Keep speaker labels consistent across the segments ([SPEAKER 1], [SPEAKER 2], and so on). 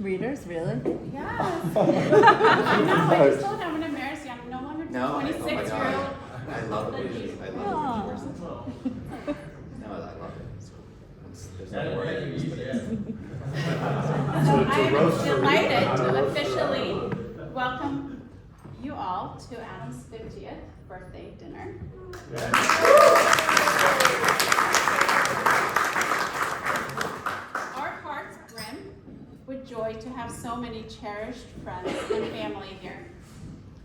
[SPEAKER 1] readers, really?
[SPEAKER 2] Yes. I know, I just told him I'm gonna embarrass you. I'm no longer
[SPEAKER 3] No,
[SPEAKER 2] 26-year-old.
[SPEAKER 3] I love the pages. I love the pages. No, I love it. There's no word I use, but it's.
[SPEAKER 2] So I am delighted to officially welcome you all to Adam's 50th birthday dinner. Our hearts brim with joy to have so many cherished friends and family here.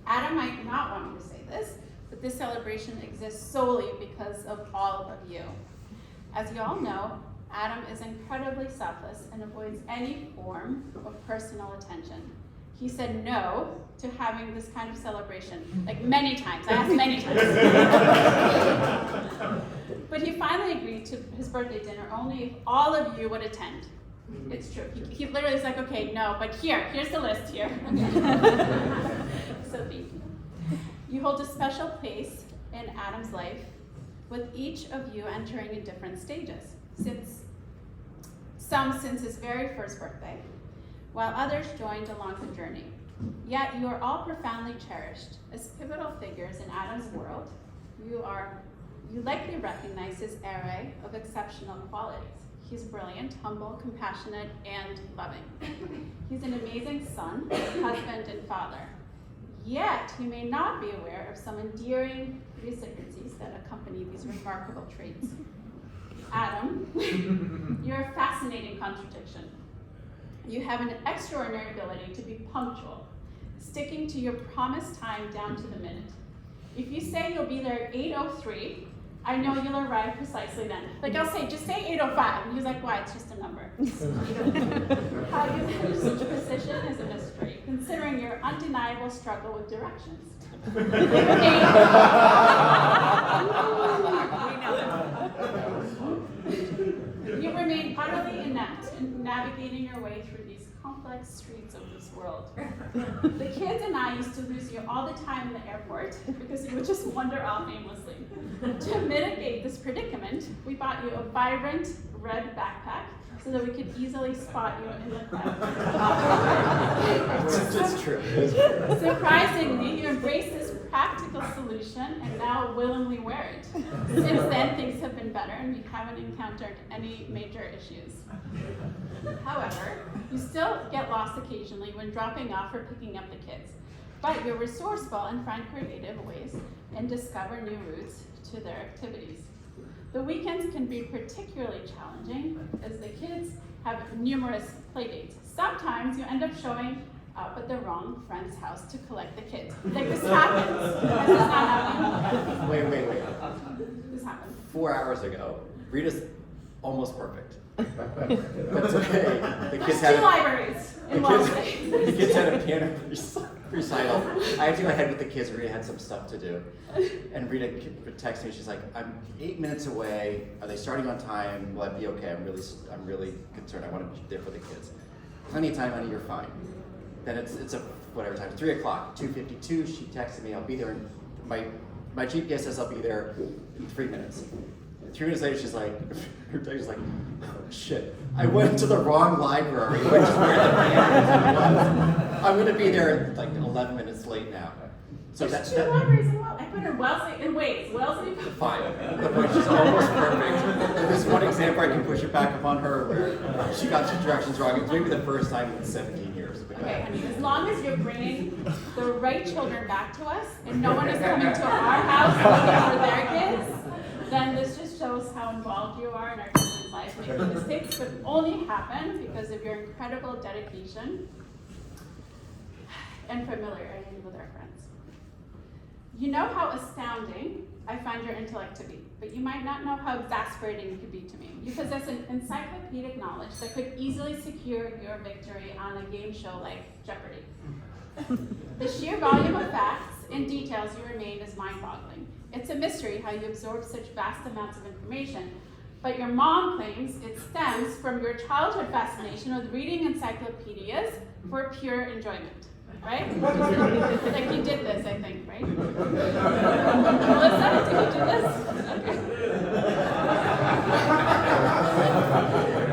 [SPEAKER 2] Adam might not want me to say this, but this celebration exists solely because of all of you. As you all know, Adam is incredibly selfless and avoids any form of personal attention. He said no to having this kind of celebration, like many times. I asked many times. But he finally agreed to his birthday dinner only if all of you would attend. It's true. He literally is like, okay, no, but here's the list here. So thank you. You hold a special place in Adam's life, with each of you entering in different stages. Since his very first birthday, while others joined along the journey. Yet you are all profoundly cherished as pivotal figures in Adam's world. You likely recognize his array of exceptional qualities. He's brilliant, humble, compassionate, and loving. He's an amazing son, husband, and father. Yet he may not be aware of some endearing idiosyncrasies that accompany these remarkable traits. Adam, you're a fascinating contradiction. You have an extraordinary ability to be punctual, sticking to your promised time down to the minute. If you say you'll be there at 8:03, I know you'll arrive precisely then. Like I'll say, just say 8:05, and he's like, why, it's just a number. How you manage such precision is a mystery, considering your undeniable struggle with directions. You remain utterly inept in navigating your way through these complex streets of this world. The kids and I used to lose you all the time in the airport because you would just wander off aimlessly. To mitigate this predicament, we bought you a vibrant red backpack so that we could easily spot you in the crowd.
[SPEAKER 3] It's true.
[SPEAKER 2] Surprisingly, you embraced this practical solution and now willingly wear it. Since then, things have been better and we haven't encountered any major issues. However, you still get lost occasionally when dropping off or picking up the kids. But you're resourceful and find creative ways and discover new routes to their activities. The weekends can be particularly challenging as the kids have numerous play dates. Sometimes you end up showing up at the wrong friend's house to collect the kids. Like this happens. Has this not happened?
[SPEAKER 3] Wait.
[SPEAKER 2] This happened.
[SPEAKER 3] 4 hours ago, Rita's almost perfect. But it's okay. The kids
[SPEAKER 2] There's two libraries in Wellesley.
[SPEAKER 3] The kids had a piano recital. I had to go ahead with the kids. Rita had some stuff to do. And Rita texted me, she's like, I'm 8 minutes away. Are they starting on time? Will I be okay? I'm really concerned. I want to be there for the kids. Plenty of time, honey, you're fine. Then it's a whatever time, 3 o'clock, 2:52, she texted me, I'll be there my GPS says I'll be there in 3 minutes. 3 minutes later, she's like, oh shit, I went to the wrong library, which is where the piano was. I'm gonna be there like 11 minutes late now. So
[SPEAKER 2] There's two libraries in Wellesley. I put in Wellesley and Waze. Wellesley.
[SPEAKER 3] Fine. The point, she's almost perfect. There's one example I can push it back upon her where she got 2 directions wrong. It's maybe the first time in 17 years.
[SPEAKER 2] Okay, honey, as long as you're bringing the right children back to us and no one is coming to our house looking for their kids, then this just shows how involved you are in our children's lives. Making mistakes could only happen because of your incredible dedication and familiarity with our friends. You know how astounding I find your intellect to be, but you might not know how exasperating it could be to me. You possess an encyclopedic knowledge that could easily secure your victory on a game show like Jeopardy. The sheer volume of facts and details you remain is mind-boggling. It's a mystery how you absorb such vast amounts of information, but your mom claims it stems from your childhood fascination with reading encyclopedias for pure enjoyment. Right? Like you did this, I think, right? Melissa, did you do this? Okay.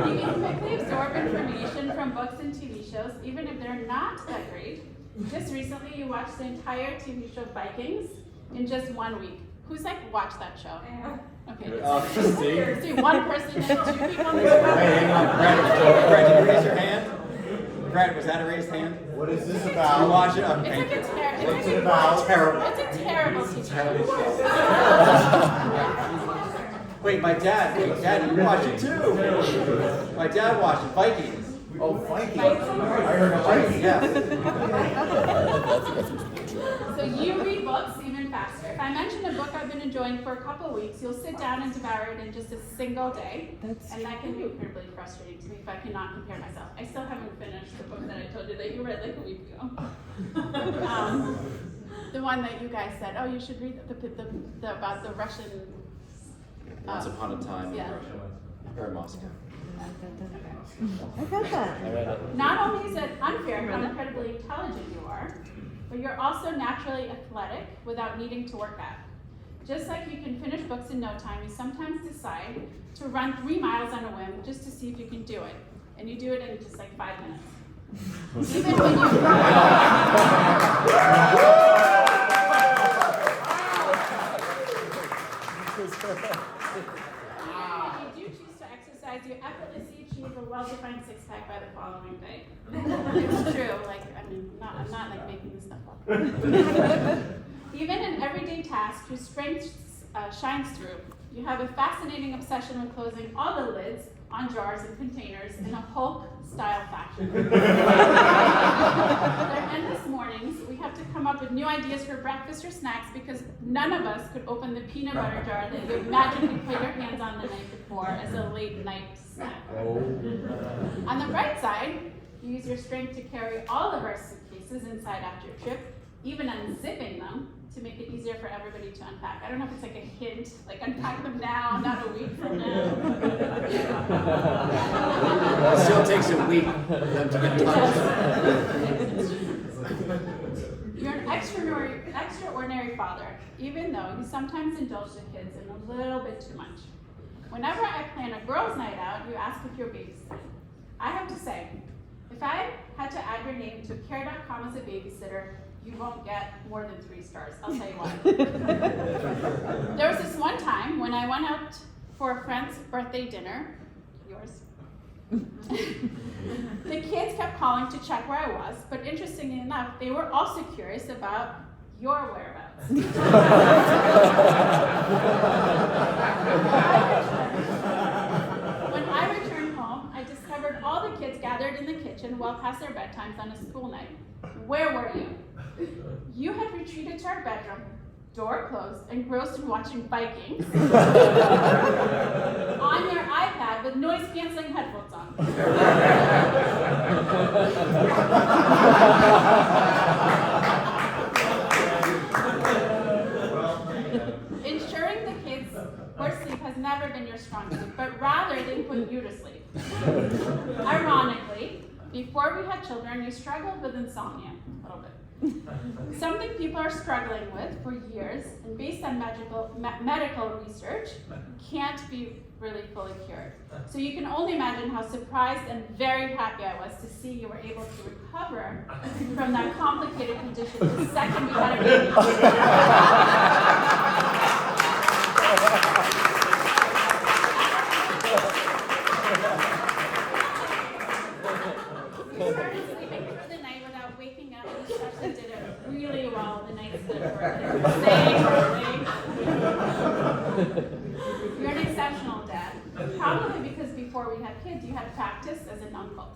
[SPEAKER 2] You can quickly absorb information from from books and TV shows, even if they're not that great. Just recently, you watched the entire TV show Vikings in just 1 week. Who's watched that show? Okay. See, one person and 2 people.
[SPEAKER 3] Wait, hang on, Brad, did you raise your hand? Brad, was that a raised hand?
[SPEAKER 1] What is this
[SPEAKER 3] You
[SPEAKER 1] about?
[SPEAKER 3] watch it?
[SPEAKER 2] It's
[SPEAKER 3] Okay.
[SPEAKER 2] like a
[SPEAKER 1] What's it about?
[SPEAKER 3] Terrible.
[SPEAKER 2] It's a terrible TV show.
[SPEAKER 3] Wait, Dad, you watch it too. My dad watched it, Vikings.
[SPEAKER 1] Oh, Vikings.
[SPEAKER 2] Vikings.
[SPEAKER 1] I heard of Vikings.
[SPEAKER 3] Yes.
[SPEAKER 2] So you read books even faster. If I mention a book I've been enjoying for a couple of weeks, you'll sit down and devour it in just a single day. And that can be incredibly frustrating to me if I cannot compare myself. I still haven't finished the book that I told you that you read like a week ago. The one that you guys said, oh, you should read the about the Russian.
[SPEAKER 3] Once upon a time in
[SPEAKER 2] Yeah.
[SPEAKER 3] Russia. Or Moscow.
[SPEAKER 4] I got that.
[SPEAKER 2] Not only is it unfair how incredibly intelligent you are, but you're also naturally athletic without needing to work out. Just like you can finish books in no time, you sometimes decide to run 3 miles on a whim just to see if you can do it. And you do it in just 5 minutes. Even when you do choose to exercise, you effortlessly achieve a well-defined six-pack by the following day. It's true. I'm not making this stuff up. Even in everyday tasks, your strength shines through. You have a fascinating obsession with closing all the lids on jars and containers in a Hulk-style fashion. There are endless mornings. We have to come up with new ideas for breakfast or snacks because none of us could open the peanut butter jar that you magically put your hands on the night before as a late night snack. On the bright side, you use your strength to carry all of our suitcases inside after your trip, even unzipping them to make it easier for everybody to unpack. I don't know if it's a hint, unpack them now, not a week from now.
[SPEAKER 3] It still takes a week for them to get touched.
[SPEAKER 2] You're an extraordinary father, even though you sometimes indulge the kids in a little bit too much. Whenever I plan a girls' night out, you ask if you're babysitting. I have to say, if I had to add your name to Care.com as a babysitter, you won't get more than 3 stars. I'll tell you why. There was this one time when I went out for a friend's birthday dinner, yours. The kids kept calling to check where I was, but interestingly enough, they were also curious about your whereabouts. When I returned home, I discovered all the kids gathered in the kitchen well past their bedtimes on a school night. Where were you? You had retreated to our bedroom, door closed, engrossed in watching Vikings on your iPad with noise-canceling headphones on. Ensuring the kids were asleep has never been your strong suit, but rather they put you to sleep. Ironically, before we had children, you struggled with insomnia a little bit. Something people are struggling with for years, and based on medical research, can't be really fully cured. So you can only imagine how surprised and very happy I was to see you were able to recover from that complicated condition the second we had a baby. We started sleeping through the night without waking up, and you actually did it really well the nights that were staying early. You're an exceptional dad, probably because before we had kids, you had practice as an uncle.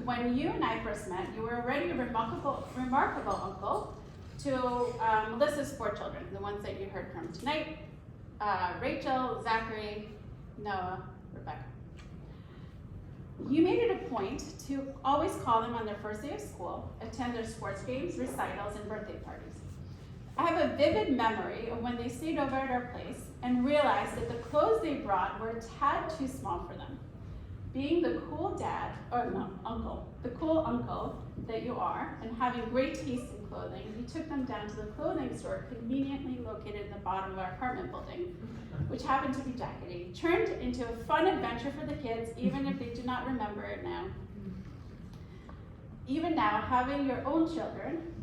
[SPEAKER 2] When you and I first met, you were already a remarkable uncle to Melissa's 4 children, the ones that you heard from tonight, Rachel, Zachary, Noah, Rebecca. You made it a point to always call them on their first day of school, attend their sports games, recitals, and birthday parties. I have a vivid memory of when they stayed over at our place and realized that the clothes they brought were a tad too small for them. Being the cool uncle that you are, and having great taste in clothing, we took them down to the clothing store conveniently located in the bottom of our apartment building, which happened to be Jackety, turned into a fun adventure for the kids, even if they do not remember it now. Even now, having your own children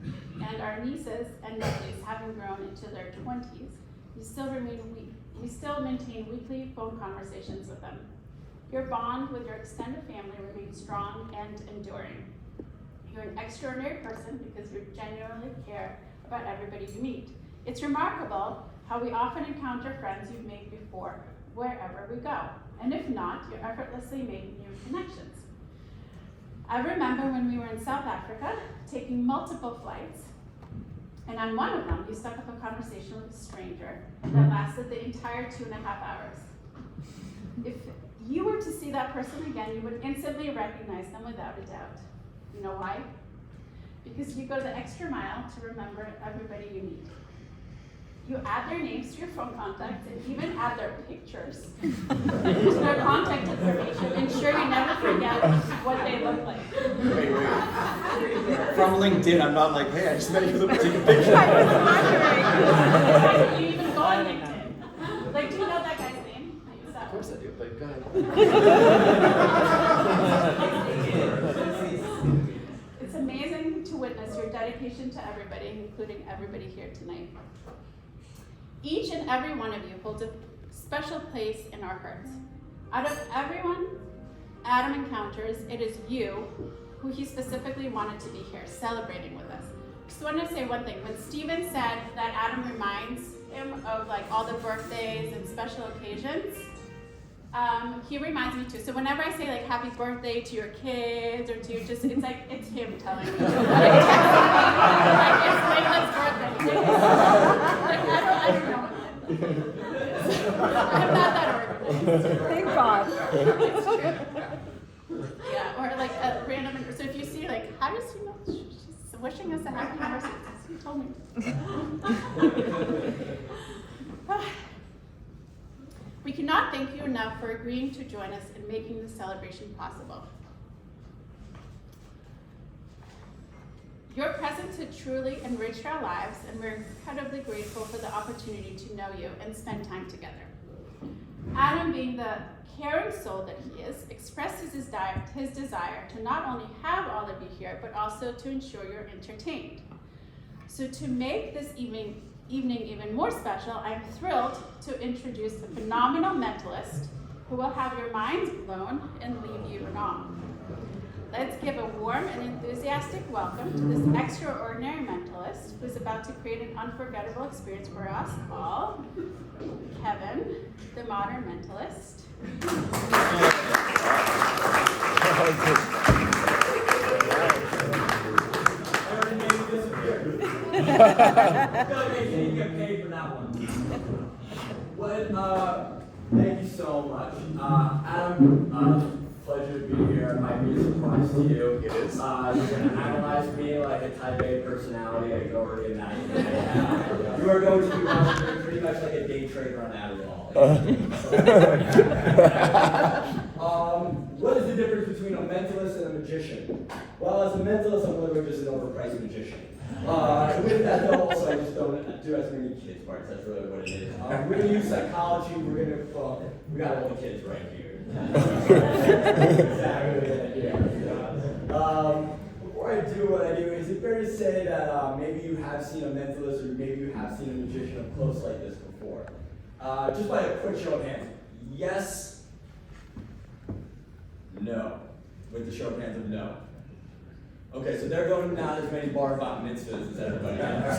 [SPEAKER 2] and our nieces and nephews having grown into their 20s, you still maintain weekly phone conversations with them. Your bond with your extended family remains strong and enduring. You're an extraordinary person because you genuinely care about everybody you meet. It's remarkable how we often encounter friends you've made before, wherever we go. And if not, you effortlessly make new connections. I remember when we were in South Africa, taking multiple flights, and on one of them, you struck up a conversation with a stranger that lasted the entire 2.5 hours. If you were to see that person again, you would instantly recognize them without a doubt. You know why? Because you go the extra mile to remember everybody you meet. You add their names to your phone contacts and even add their pictures to their contact information, ensure you never forget what they look like.
[SPEAKER 3] Wait. From LinkedIn, I'm not like, hey, I just met you, take a picture.
[SPEAKER 2] You even go on LinkedIn. Like, do you know that guy's name?
[SPEAKER 3] Of course I do, but go ahead.
[SPEAKER 2] It's amazing to witness your dedication to everybody, including everybody here tonight. Each and every one of you holds a special place in our hearts. Out of everyone Adam encounters, it is you who he specifically wanted to be here, celebrating with us. Just wanted to say one thing. When Stephen said that Adam reminds him of like all the birthdays and special occasions, he reminds me too. So whenever I say like happy birthday to your kids or to you, just it's like it's him telling me. Like it's Layla's birthday. Like, I don't know. I'm not that organized.
[SPEAKER 4] Thank God.
[SPEAKER 2] It's true. Yeah, or like a random. So if you see like, how does he know? She's wishing us a happy anniversary. He told me. We cannot thank you enough for agreeing to join us in making this celebration possible. Your presence had truly enriched our lives, and we're incredibly grateful for the opportunity to know you and spend time together. Adam, being the caring soul that he is, expresses his desire to not only have all of you here, but also to ensure you're entertained. So to make this evening even more special, I'm thrilled to introduce the phenomenal mentalist who will have your minds blown and leave you in awe. Let's give a warm and enthusiastic welcome to this extraordinary mentalist who's about to create an unforgettable experience for us all, Kevin, the modern mentalist.
[SPEAKER 5] You get paid for that one. Thank you so much. Adam, pleasure to be here. It might be a surprise to you.
[SPEAKER 3] It is.
[SPEAKER 5] You're going to analyze me like a type A personality. I can already imagine. You are going to be pretty much like a day trader on Adderall. What is the difference between a mentalist and a magician? Well, as a mentalist, I'm literally just an overpriced magician. With that though, also I just don't do as many kids parts. That's really what it is. We're going to use psychology. We got all the kids right here. Exactly. Yeah. Before I do what I do, is it fair to say that maybe you have seen a mentalist or maybe you have seen a magician up close like this before? Just by a quick show of hands. Yes. No. With the show of hands of no. Okay, so they're going to not as many bar mitzvahs as everybody else.